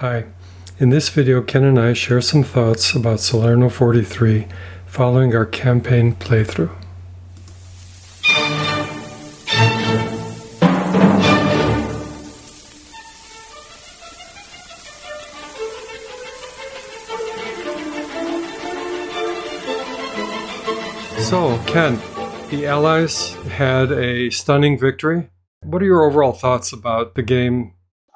Hi. In this video, Ken and I share some thoughts about Salerno 43 following our campaign playthrough. So, Ken, the Allies had a stunning victory. What are your overall thoughts about the game?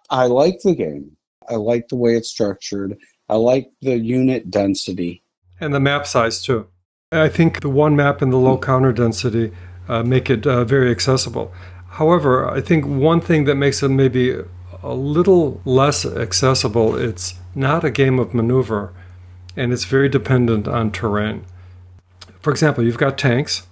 I like the game. I like the way it's structured. I like the unit density. And the map size, too. I think the one map and the low counter density make it very accessible. However, I think one thing that makes it maybe a little less accessible, it's not a game of maneuver, and it's very dependent on terrain. For example, you've got tanks,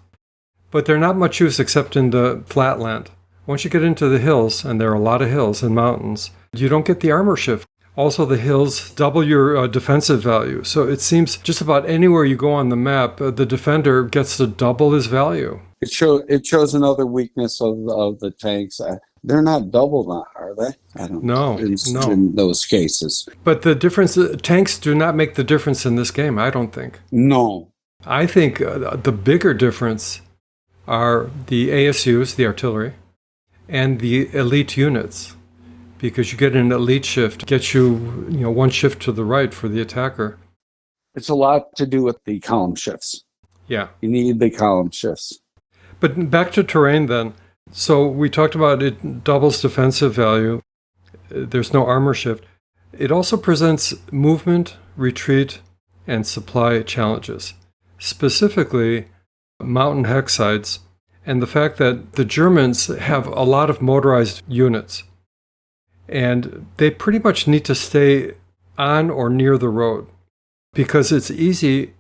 but they're not much use except in the flatland. Once you get into the hills, and there are a lot of hills and mountains, you don't get the armor shift. Also, the hills double your defensive value. So it seems just about anywhere you go on the map, the defender gets to double his value. It shows another weakness of the tanks. They're not doubled, are they? I don't know. No. In those cases. But the difference, tanks do not make the difference in this game, I don't think. No. I think the bigger difference are the ASUs, the artillery, and the elite units. Because you get an elite shift, gets you one shift to the right for the attacker. It's a lot to do with the column shifts. Yeah. You need the column shifts. But back to terrain then. So we talked about it doubles defensive value. There's no armor shift. It also presents movement, retreat, and supply challenges. Specifically, mountain hex sites, and the fact that the Germans have a lot of motorized units. And they pretty much need to stay on or near the road because it's easy.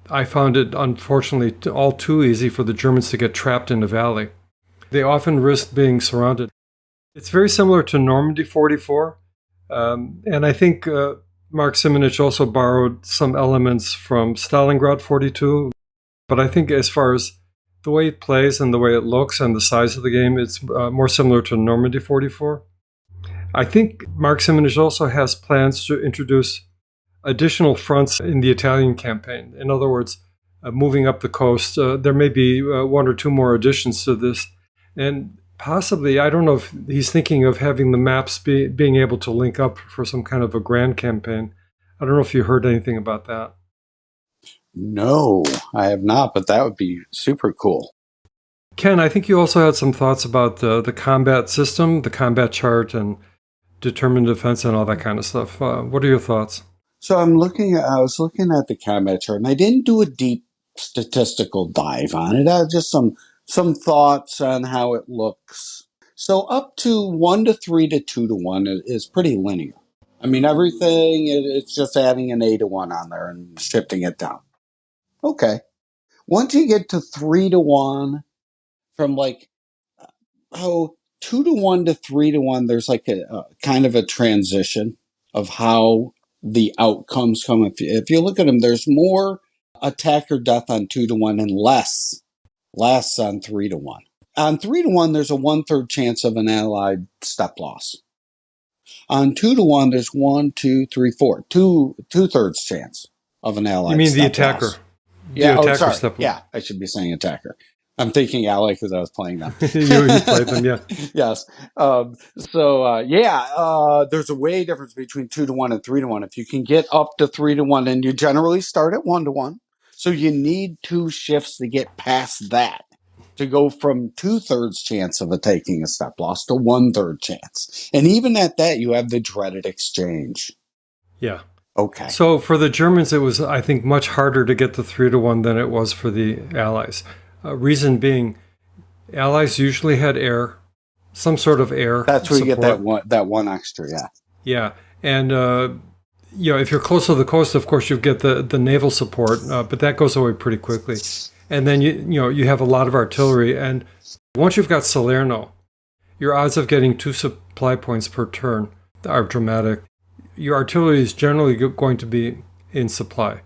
I found it, unfortunately, all too easy for the Germans to get trapped in a valley. They often risk being surrounded. It's very similar to Normandy 44. And I think Mark Simonitch also borrowed some elements from Stalingrad 42. But I think as far as the way it plays and the way it looks and the size of the game, it's more similar to Normandy 44. I think Mark Simonitch also has plans to introduce additional fronts in the Italian campaign. In other words, moving up the coast, there may be one or two more additions to this. And possibly, I don't know if he's thinking of having the maps being able to link up for some kind of a grand campaign. I don't know if you heard anything about that. No, I have not, but that would be super cool. Ken, I think you also had some thoughts about the combat system, the combat chart, and determined defense and all that kind of stuff. What are your thoughts? So I was looking at the combat chart, and I didn't do a deep statistical dive on it. I had just some thoughts on how it looks. So up to 1 to 3 to 2 to 1 is pretty linear. I mean, everything, it's just adding an A to 1 on there and shifting it down. Okay. Once you get to 3 to 1, from 2 to 1 to 3 to 1, there's like a kind of a transition of how the outcomes come. If you look at them, there's more attacker death on 2 to 1 and less on 3 to 1. On 3 to 1, there's a 1/3 chance of an allied step loss. On 2 to 1, there's 1, 2, 3, 4, 2/3 chance of an allied. You mean step the attacker? Loss. Sorry. Yeah, I should be saying attacker. I'm thinking ally because I was playing them. you played them, yeah. Yes. There's a way difference between 2 to 1 and 3 to 1. If you can get up to 3 to 1, and you generally start at 1 to 1. So you need 2 shifts to get past that, to go from 2/3 chance of taking a step loss to 1/3 chance. And even at that, you have the dreaded exchange. Yeah. Okay. So for the Germans, it was, I think, much harder to get to 3 to 1 than it was for the Allies. Reason being, Allies usually had air, some sort of air. That's where support. you get that one extra, yeah. Yeah, and if you're close to the coast, of course, you get the naval support, but that goes away pretty quickly. And then you have a lot of artillery, and once you've got Salerno, your odds of getting 2 supply points per turn are dramatic. Your artillery is generally going to be in supply.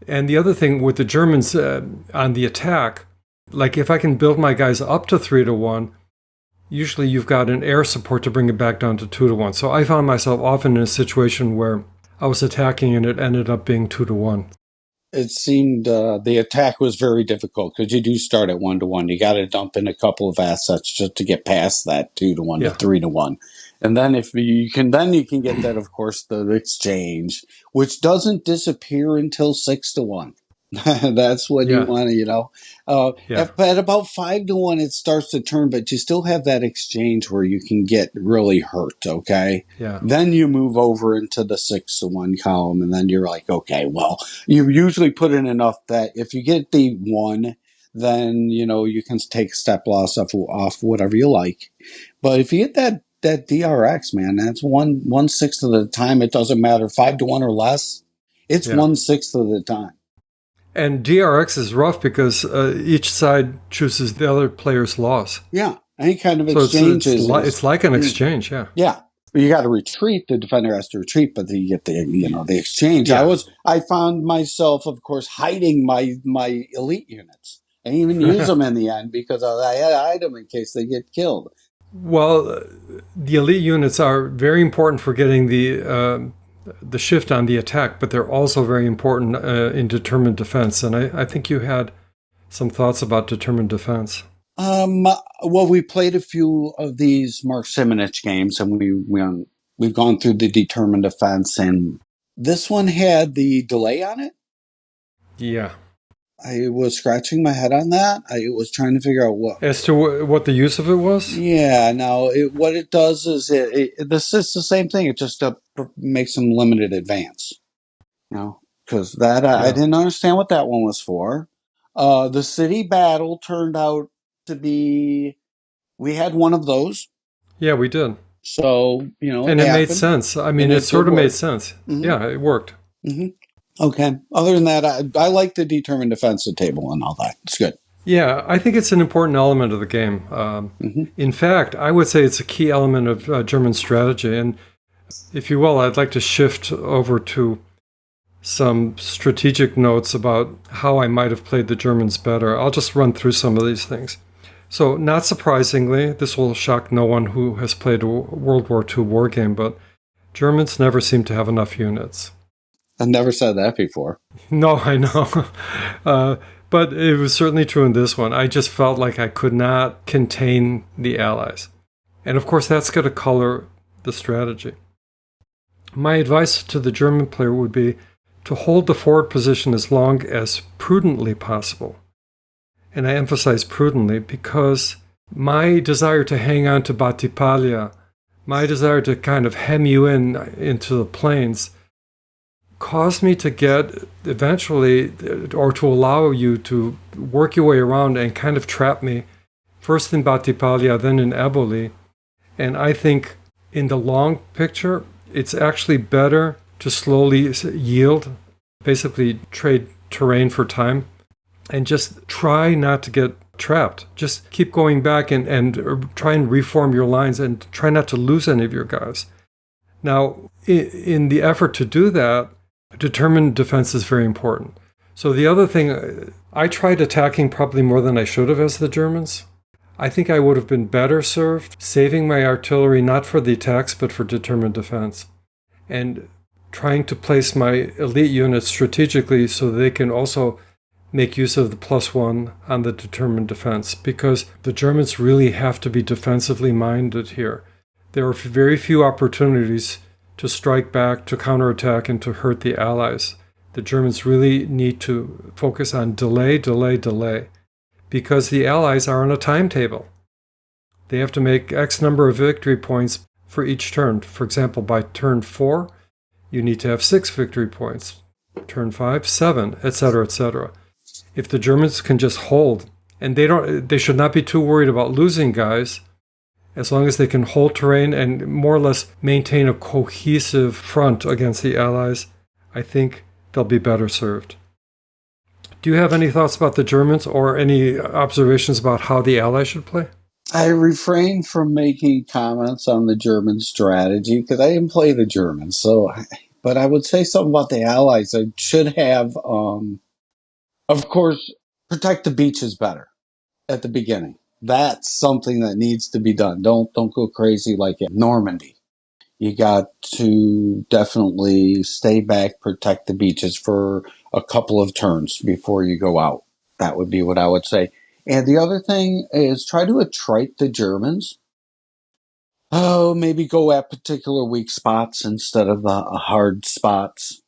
And the other thing with the Germans on the attack, like if I can build my guys up to 3 to 1, usually you've got an air support to bring it back down to 2-1. So I found myself often in a situation where I was attacking and it ended up being 2-1. It seemed the attack was very difficult because you do start at 1-1. You got to dump in a couple of assets just to get past that 2-1 to Yeah. 3-1, and then if you can, then you can get that, of course, the exchange, which doesn't disappear until 6-1. That's what you Yeah. want to, Yeah. at about 5-1, it starts to turn, but you still have that exchange where you can get really hurt. Okay. Yeah. Then you move over into the 6-1 column, and then you're like, okay, well, you usually put in enough that if you get the 1, then, you can take step loss off whatever you like. But if you get that DRX, man, that's 1/6 of the time. It doesn't matter, 5-1 or less. It's Yeah. 1/6 of the time. And DRX is rough because each side chooses the other player's loss. Yeah, any kind of So exchange it's like an exchange, yeah. Yeah, you got to retreat. The defender has to retreat, but you get the exchange. Yeah. I found myself, of course, hiding my elite units. I didn't even use them in the end because I had to hide them in case they get killed. Well, the elite units are very important for getting the shift on the attack, but they're also very important in determined defense. And I think you had some thoughts about determined defense. Well, we played a few of these Mark Simonitch games, and we've gone through the determined defense, and this one had the delay on it. Yeah. I was scratching my head on that. I was trying to figure out what. As to what the use of it was? Yeah, no. What it does is this is the same thing. It just makes some limited advance. Because that I Yeah. didn't understand what that one was for. The city battle turned out to be. We had one of those, Yeah, we did. so And it made happened. sense. I mean, And it it sort did of made work. sense. Mhm. Yeah, it worked. Mm-hmm. Okay. Other than that, I like the determined defensive table and all that. It's good. Yeah, I think it's an important element of the game. Mm-hmm. In fact, I would say it's a key element of German strategy. And if you will, I'd like to shift over to some strategic notes about how I might have played the Germans better. I'll just run through some of these things. So, not surprisingly, this will shock no one who has played a World War II war game, but Germans never seem to have enough units. I've never said that before. No, I know. But it was certainly true in this one. I just felt like I could not contain the Allies. And of course, that's going to color the strategy. My advice to the German player would be to hold the forward position as long as prudently possible. And I emphasize prudently because my desire to hang on to Battipaglia, my desire to kind of hem you into the plains, caused me to get eventually, or to allow you to work your way around and kind of trap me, first in Battipaglia, then in Eboli. And I think in the long picture, it's actually better to slowly yield, basically trade terrain for time, and just try not to get trapped. Just keep going back and try and reform your lines and try not to lose any of your guys. Now, in the effort to do that, determined defense is very important. So the other thing, I tried attacking probably more than I should have as the Germans. I think I would have been better served saving my artillery not for the attacks but for determined defense, and trying to place my elite units strategically so they can also make use of the +1 on the determined defense, because the Germans really have to be defensively minded here. There are very few opportunities to strike back, to counterattack, and to hurt the Allies. The Germans really need to focus on delay, because the Allies are on a timetable. They have to make X number of victory points for each turn. For example, by turn 4, you need to have 6 victory points. Turn 5, 7, etc., etc. If the Germans can just hold, and they should not be too worried about losing guys, as long as they can hold terrain and more or less maintain a cohesive front against the Allies, I think they'll be better served. Do you have any thoughts about the Germans or any observations about how the Allies should play? I refrain from making comments on the German strategy because I didn't play the Germans. But I would say something about the Allies. I should have, of course, protect the beaches better at the beginning. That's something that needs to be done. Don't go crazy like in Normandy. You got to definitely stay back, protect the beaches for a couple of turns before you go out. That would be what I would say. And the other thing is try to attrite the Germans. Oh, maybe go at particular weak spots instead of the hard spots.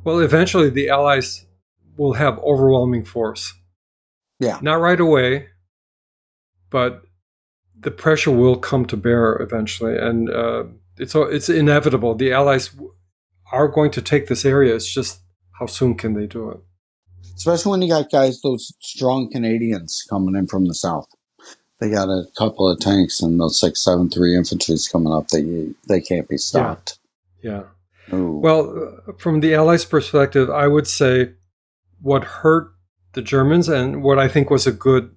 Well, eventually the Allies will have overwhelming force. Yeah. Not right away, but the pressure will come to bear eventually, and it's inevitable. The Allies are going to take this area. It's just how soon can they do it? Especially when you got guys, those strong Canadians coming in from the south. They got a couple of tanks and those 673 infantry's coming up. They can't be stopped. Yeah. Ooh. Well, from the Allies' perspective, I would say what hurt the Germans and what I think was a good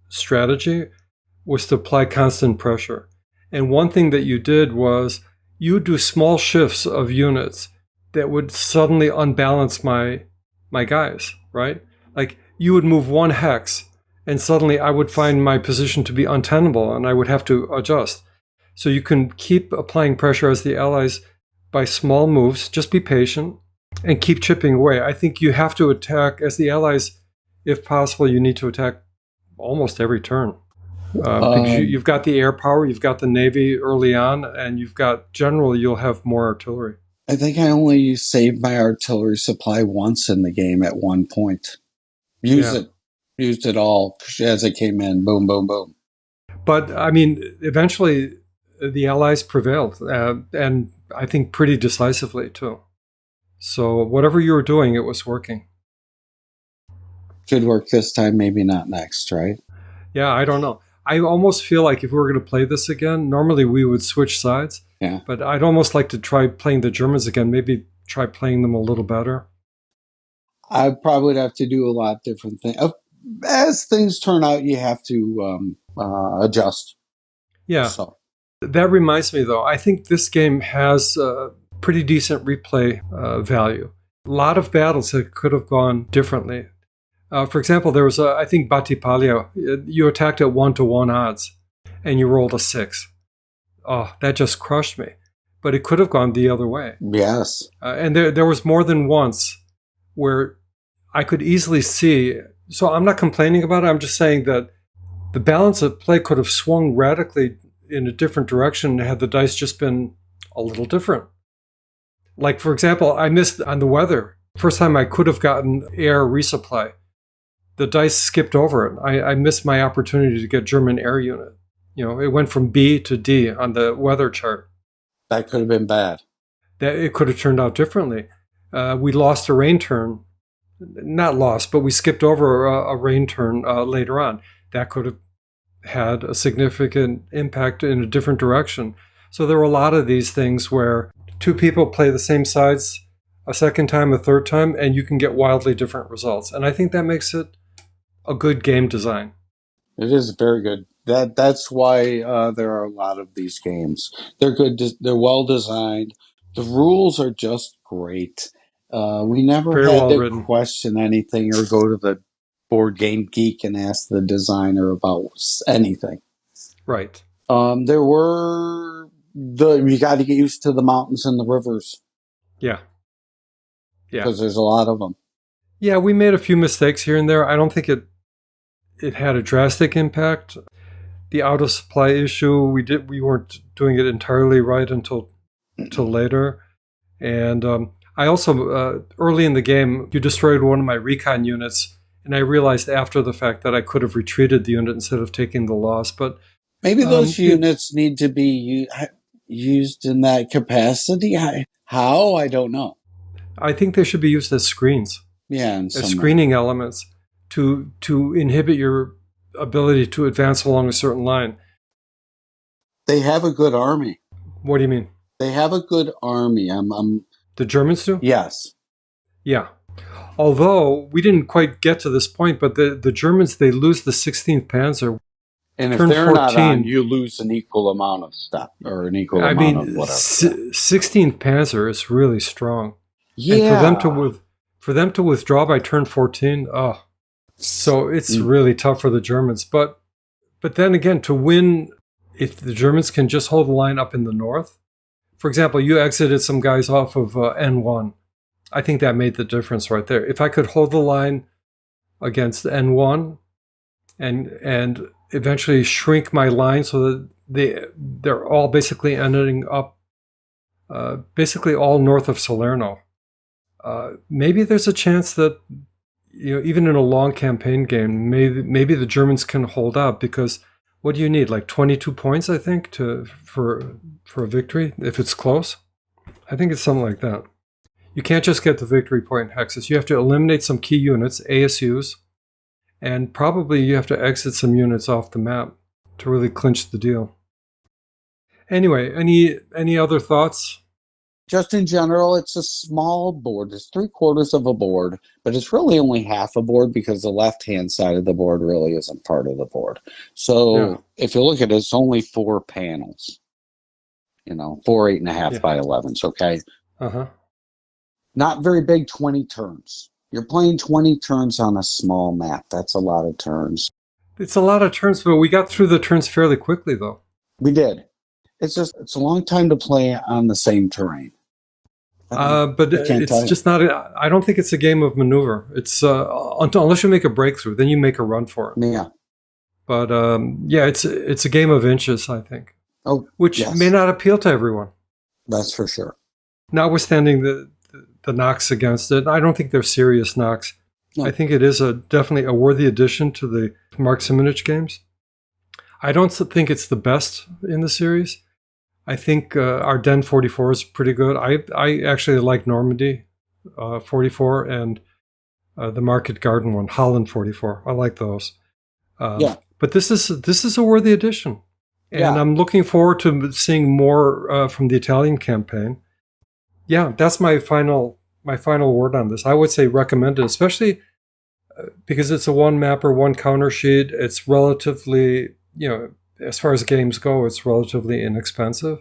strategy was to apply constant pressure. And one thing that you did was you do small shifts of units that would suddenly unbalance my guys, right? Like you would move one hex and suddenly I would find my position to be untenable and I would have to adjust. So you can keep applying pressure as the Allies by small moves, just be patient and keep chipping away. I think you have to attack as the Allies, if possible, you need to attack almost every turn. Because you've got the air power, you've got the Navy early on, and you've got, generally, you'll have more artillery. I think I only saved my artillery supply once in the game at one point. Used it all as it came in. Boom, boom, boom. But, I mean, eventually the Allies prevailed, and I think pretty decisively, too. So whatever you were doing, it was working. Could work this time, maybe not next, right? Yeah, I don't know. I almost feel like if we were going to play this again, normally we would switch sides. Yeah. But I'd almost like to try playing the Germans again, maybe try playing them a little better. I probably would have to do a lot of different things. As things turn out, you have to adjust. Yeah. So. That reminds me, though, I think this game has pretty decent replay value. A lot of battles that could have gone differently. For example, there was, I think, Battipaglia. You attacked at 1-to-1 odds, and you rolled a 6. Oh, that just crushed me. But it could have gone the other way. Yes. And there was more than once where I could easily see. So I'm not complaining about it. I'm just saying that the balance of play could have swung radically in a different direction had the dice just been a little different. Like, for example, I missed on the weather. First time I could have gotten air resupply. The dice skipped over it. I missed my opportunity to get German air unit. You know, it went from B to D on the weather chart. That could have been bad. That it could have turned out differently. We lost a rain turn. Not lost, but we skipped over a rain turn later on. That could have had a significant impact in a different direction. So there were a lot of these things where two people play the same sides a second time, a third time, and you can get wildly different results. And I think that makes it a good game design. It is very good. That's why there are a lot of these games. They're good. They're well designed. The rules are just great. We never Very had well to written. question anything or go to the Board Game Geek and ask the designer about anything. Right. There were you got to get used to the mountains and the rivers. Yeah. Because there's a lot of them. Yeah, we made a few mistakes here and there. I don't think it had a drastic impact. The out of supply issue, we weren't doing it entirely right until later. And I also early in the game, you destroyed one of my recon units, and I realized after the fact that I could have retreated the unit instead of taking the loss. But maybe those units need to be used in that capacity. How? I don't know. I think they should be used as screens. Yeah, as screening elements to inhibit your ability to advance along a certain line. They have a good army. What do you mean? They have a good army. The Germans do? Yes. Yeah. Although we didn't quite get to this point, but the Germans, they lose the 16th Panzer. And if they're 14, not on, you lose an equal amount of stuff or an equal amount of whatever. 16th Panzer is really strong. Yeah. And for them to withdraw by turn 14, so it's really tough for the Germans. But But then again, to win, if the Germans can just hold the line up in the north, for example, you exited some guys off of N1. I think that made the difference right there. If I could hold the line against N1 and eventually shrink my line so that they're all basically ending up basically all north of Salerno. Maybe there's a chance that, even in a long campaign game, maybe the Germans can hold out, because what do you need? Like 22 points, I think, for a victory if it's close. I think it's something like that. You can't just get the victory point hexes. You have to eliminate some key units, ASUs, and probably you have to exit some units off the map to really clinch the deal. Anyway, any other thoughts? Just in general, it's a small board. It's 3/4 of a board, but it's really only half a board because the left-hand side of the board really isn't part of the board. So if you look at it, it's only 4 panels. 4 8.5 by 11s, okay? Uh-huh. Not very big, 20 turns. You're playing 20 turns on a small map. That's a lot of turns. It's a lot of turns, but we got through the turns fairly quickly, though. We did. It's a long time to play on the same terrain. But it's just not. I don't think it's a game of maneuver. It's unless you make a breakthrough, then you make a run for it. Yeah. But it's a game of inches, I think. Oh, which may not appeal to everyone. That's for sure. Notwithstanding the knocks against it, I don't think they're serious knocks. No. I think it is definitely a worthy addition to the Mark Simonitch games. I don't think it's the best in the series. I think Ardennes 44 is pretty good. I actually like Normandy 44 and the Market Garden one, Holland 44. I like those. But this is a worthy addition. And I'm looking forward to seeing more from the Italian campaign. Yeah, that's my final word on this. I would say recommend it, especially because it's a one mapper, one counter sheet. It's relatively, as far as games go, it's relatively inexpensive.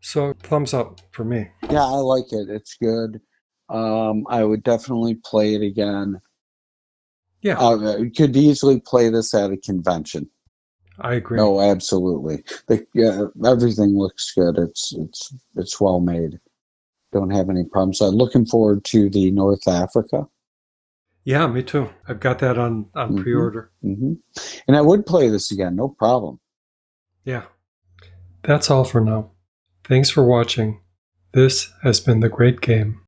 So thumbs up for me. Yeah, I like it. It's good. I would definitely play it again. Yeah. You could easily play this at a convention. I agree. No, absolutely. Everything looks good. It's well made. Don't have any problems. I'm looking forward to the North Africa. Yeah, me too. I've got that on pre-order. Mm-hmm. And I would play this again, no problem. Yeah. That's all for now. Thanks for watching. This has been The Great Game.